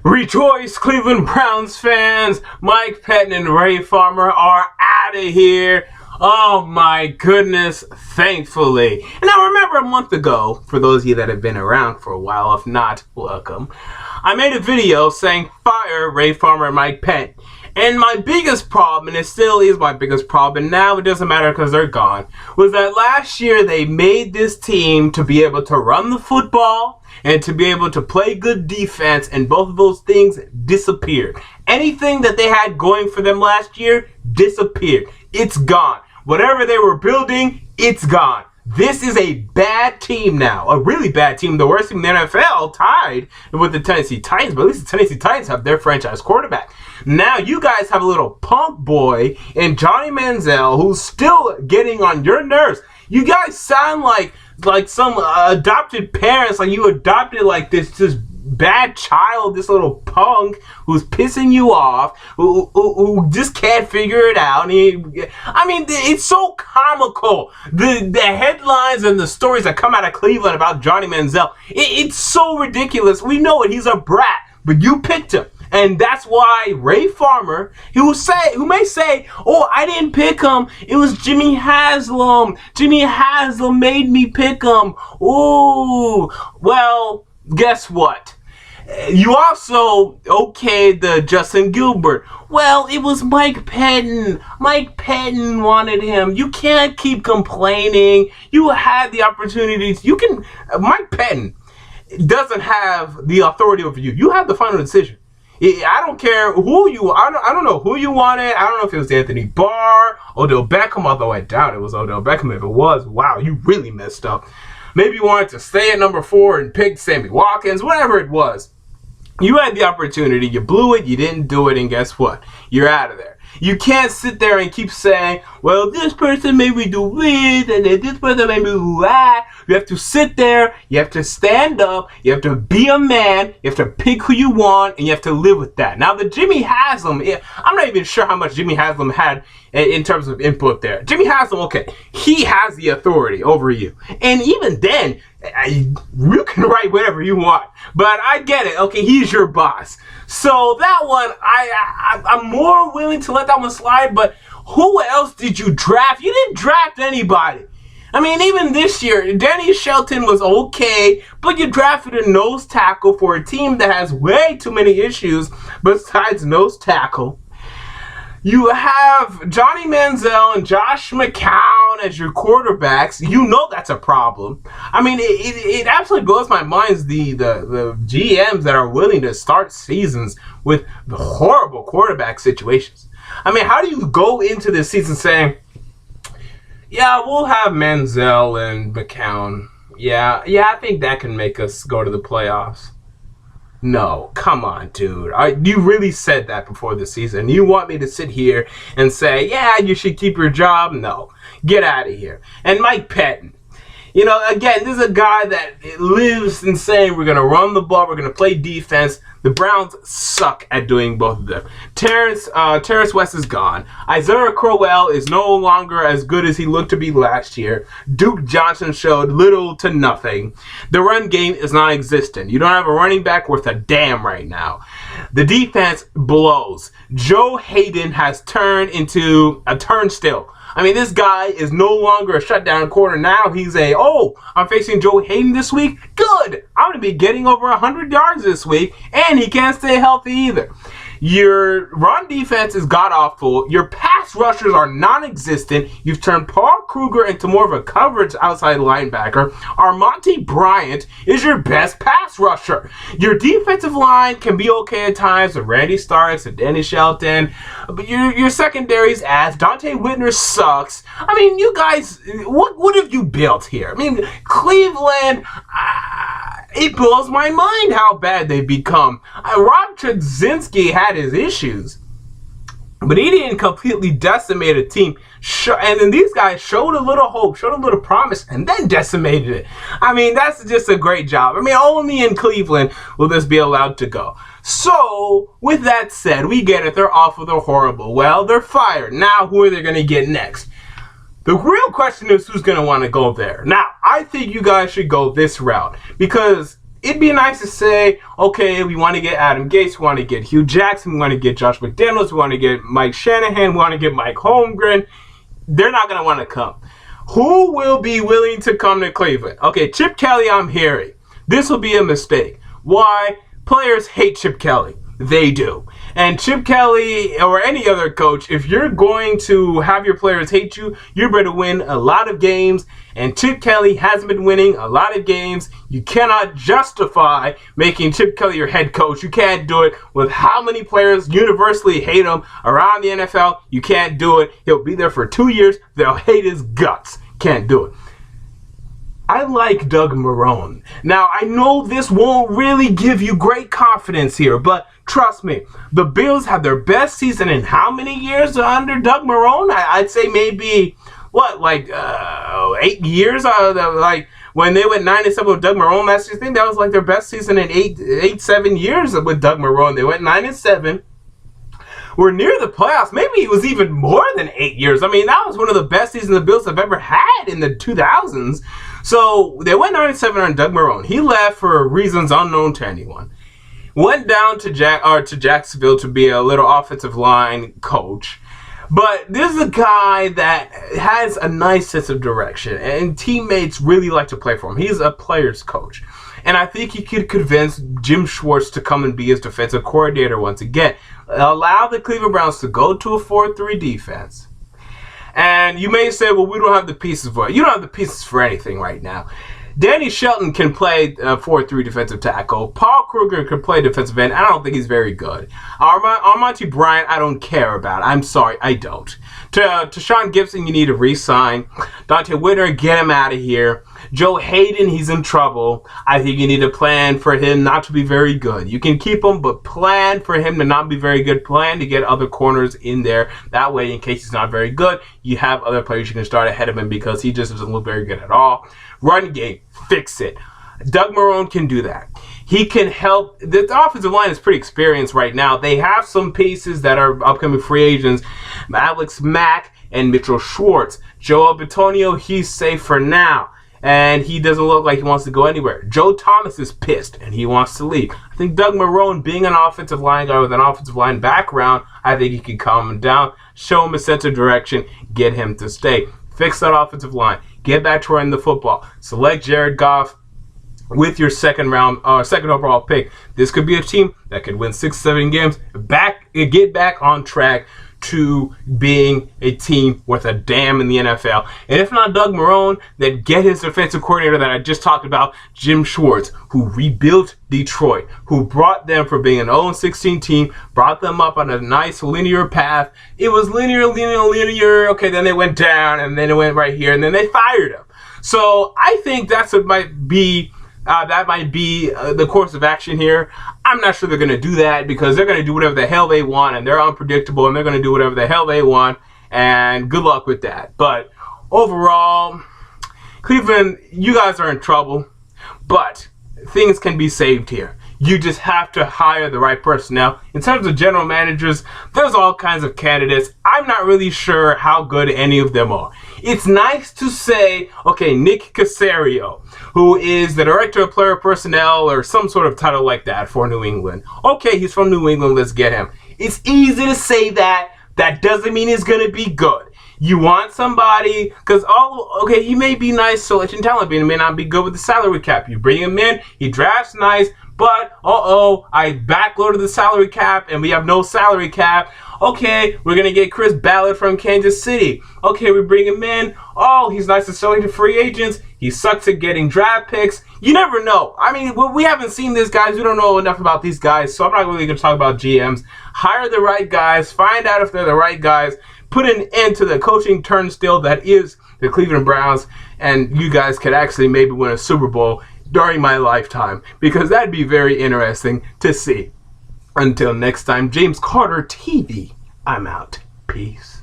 Rejoice, Cleveland Browns fans! Mike Pettine and Ray Farmer are out of here. Oh my goodness, thankfully. And I remember a month ago, for those of you that have been around for a while, if not, welcome, I made a video saying fire Ray Farmer and Mike Pettine. And my biggest problem, and it still is my biggest problem, and now it doesn't matter because they're gone, was that last year they made this team to be able to run the football and to be able to play good defense, and both of those things disappeared. Anything that they had going for them last year disappeared. It's gone. Whatever they were building, it's gone. This is a bad team now, a really bad team, the worst team in the NFL, tied with the Tennessee Titans, but at least the Tennessee Titans have their franchise quarterback. Now you guys have a little punk boy in Johnny Manziel who's still getting on your nerves. You guys sound like some adopted parents, like you adopted like this bad child, this little punk who's pissing you off, who just can't figure it out. I mean, it's so comical. The headlines and the stories that come out of Cleveland about Johnny Manziel, it's so ridiculous. We know it. He's a brat, but you picked him. And that's why Ray Farmer, who may say, oh, I didn't pick him. It was Jimmy Haslam. Jimmy Haslam made me pick him. Oh, well, guess what? You also okayed the Justin Gilbert. Well, it was Mike Pettine. Mike Pettine wanted him. You can't keep complaining. You had the opportunities. Mike Pettine doesn't have the authority over you. You have the final decision. I don't care who I don't know who you wanted. I don't know if it was Anthony Barr, Odell Beckham, although I doubt it was Odell Beckham. If it was, wow, you really messed up. Maybe you wanted to stay at number 4 and pick Sammy Watkins, whatever it was. You had the opportunity, you blew it, you didn't do it, and guess what? You're out of there. You can't sit there and keep saying, well, this person made me do this, and then this person made me do that. You have to sit there, you have to stand up, you have to be a man, you have to pick who you want, and you have to live with that. Now, the Jimmy Haslam, I'm not even sure how much Jimmy Haslam had in terms of input there. Jimmy Haslam, okay, he has the authority over you. And even then, you can write whatever you want. But I get it, okay, he's your boss. So that one, I'm more willing to let that one slide, but who else did you draft? You didn't draft anybody. I mean, even this year, Danny Shelton was okay, but you drafted a nose tackle for a team that has way too many issues besides nose tackle. You have Johnny Manziel and Josh McCown as your quarterbacks. You know that's a problem. I mean, it absolutely blows my mind, the GMs that are willing to start seasons with the horrible quarterback situations. I mean, how do you go into this season saying, yeah, we'll have Manziel and McCown. Yeah, I think that can make us go to the playoffs. No, come on, dude. You really said that before the season. You want me to sit here and say, yeah, you should keep your job? No. Get out of here. And Mike Pettine. You know, again, this is a guy that lives in saying we're going to run the ball, we're going to play defense. The Browns suck at doing both of them. Terrence West is gone. Isaiah Crowell is no longer as good as he looked to be last year. Duke Johnson showed little to nothing. The run game is non-existent. You don't have a running back worth a damn right now. The defense blows. Joe Hayden has turned into a turnstile. I mean, this guy is no longer a shutdown corner. Now he's I'm facing Joe Hayden this week. Good. I'm going to be getting over 100 yards this week, and he can't stay healthy either. Your run defense is god-awful. Your pass rushers are non-existent. You've turned Paul Kruger into more of a coverage outside linebacker. Armonte Bryant is your best pass rusher. Your defensive line can be okay at times with Randy Starks and Danny Shelton. But your secondary's ass. Dante Whitner sucks. I mean, you guys, what have you built here? I mean, Cleveland... it blows my mind how bad they've become. Rob Trzynski had his issues, but he didn't completely decimate a team. And then these guys showed a little hope, showed a little promise, and then decimated it. I mean, that's just a great job. I mean, only in Cleveland will this be allowed to go. So, with that said, we get it. They're awful. They're horrible. Well, they're fired. Now, who are they going to get next? The real question is who's going to want to go there. Now, I think you guys should go this route because it'd be nice to say, okay, we want to get Adam Gase, we want to get Hugh Jackson, we want to get Josh McDaniels, we want to get Mike Shanahan, we want to get Mike Holmgren. They're not going to want to come. Who will be willing to come to Cleveland? Okay, Chip Kelly, I'm hearing. This will be a mistake. Why? Players hate Chip Kelly. They do. And Chip Kelly or any other coach, if you're going to have your players hate you, you better win a lot of games. And Chip Kelly hasn't been winning a lot of games. You cannot justify making Chip Kelly your head coach. You can't do it with how many players universally hate him around the NFL. You can't do it. He'll be there for 2 years. They'll hate his guts. Can't do it. I like Doug Marrone. Now, I know this won't really give you great confidence here, but trust me, the Bills had their best season in how many years under Doug Marrone? I'd say maybe, 8 years? Like, when they went 9-7 with Doug Marrone last year, I think that was like their best season in 7 years with Doug Marrone. They went 9-7. We're near the playoffs. Maybe it was even more than 8 years. I mean, that was one of the best seasons the Bills have ever had in the 2000s. So they went 9-7 on Doug Marrone. He left for reasons unknown to anyone. Went down to Jacksonville to be a little offensive line coach. But this is a guy that has a nice sense of direction, and teammates really like to play for him. He's a player's coach. And I think he could convince Jim Schwartz to come and be his defensive coordinator once again. Allow the Cleveland Browns to go to a 4-3 defense. And you may say, well, we don't have the pieces for it. You don't have the pieces for anything right now. Danny Shelton can play 4-3 defensive tackle. Paul Kruger can play defensive end. I don't think he's very good. Armonte Bryant, I don't care about. I'm sorry, I don't. To Sean Gibson, you need to re-sign. Dante Whitaker, get him out of here. Joe Hayden, he's in trouble. I think you need to plan for him not to be very good. You can keep him, but plan for him to not be very good. Plan to get other corners in there. That way, in case he's not very good, you have other players you can start ahead of him because he just doesn't look very good at all. Run game, fix it. Doug Marrone can do that. He can help. The offensive line is pretty experienced right now. They have some pieces that are upcoming free agents. Alex Mack and Mitchell Schwartz. Joe Bitonio, he's safe for now. And he doesn't look like he wants to go anywhere. Joe Thomas is pissed, and he wants to leave. I think Doug Marrone, being an offensive line guy with an offensive line background, I think he can calm him down, show him a sense of direction, get him to stay. Fix that offensive line. Get back to running the football. Select Jared Goff with your second overall pick. This could be a team that could win 6-7 games. Get back on track to being a team worth a damn in the NFL. And if not Doug Marrone, then get his defensive coordinator that I just talked about, Jim Schwartz, who rebuilt Detroit, who brought them from being an 0-16 team, brought them up on a nice linear path. It was linear. Okay, then they went down, and then it went right here, and then they fired him. So I think that might be the course of action here. I'm not sure they're going to do that because they're going to do whatever the hell they want, and they're unpredictable, and they're going to do whatever the hell they want, and good luck with that. But overall, Cleveland, you guys are in trouble, but things can be saved here. You just have to hire the right personnel. In terms of general managers, there's all kinds of candidates. I'm not really sure how good any of them are. It's nice to say, okay, Nick Caserio, who is the director of player personnel or some sort of title like that for New England. Okay, he's from New England, let's get him. It's easy to say that. That doesn't mean he's going to be good. You want somebody, because he may be nice selection talent, but he may not be good with the salary cap. You bring him in, he drafts nice, but I backloaded the salary cap and we have no salary cap. Okay, we're going to get Chris Ballard from Kansas City. Okay, we bring him in. Oh, he's nice at selling to free agents. He sucks at getting draft picks. You never know. I mean, we haven't seen these guys. We don't know enough about these guys, so I'm not really going to talk about GMs. Hire the right guys. Find out if they're the right guys. Put an end to the coaching turnstile that is the Cleveland Browns, and you guys could actually maybe win a Super Bowl during my lifetime, because that'd be very interesting to see. Until next time, James Carter TV, I'm out. Peace.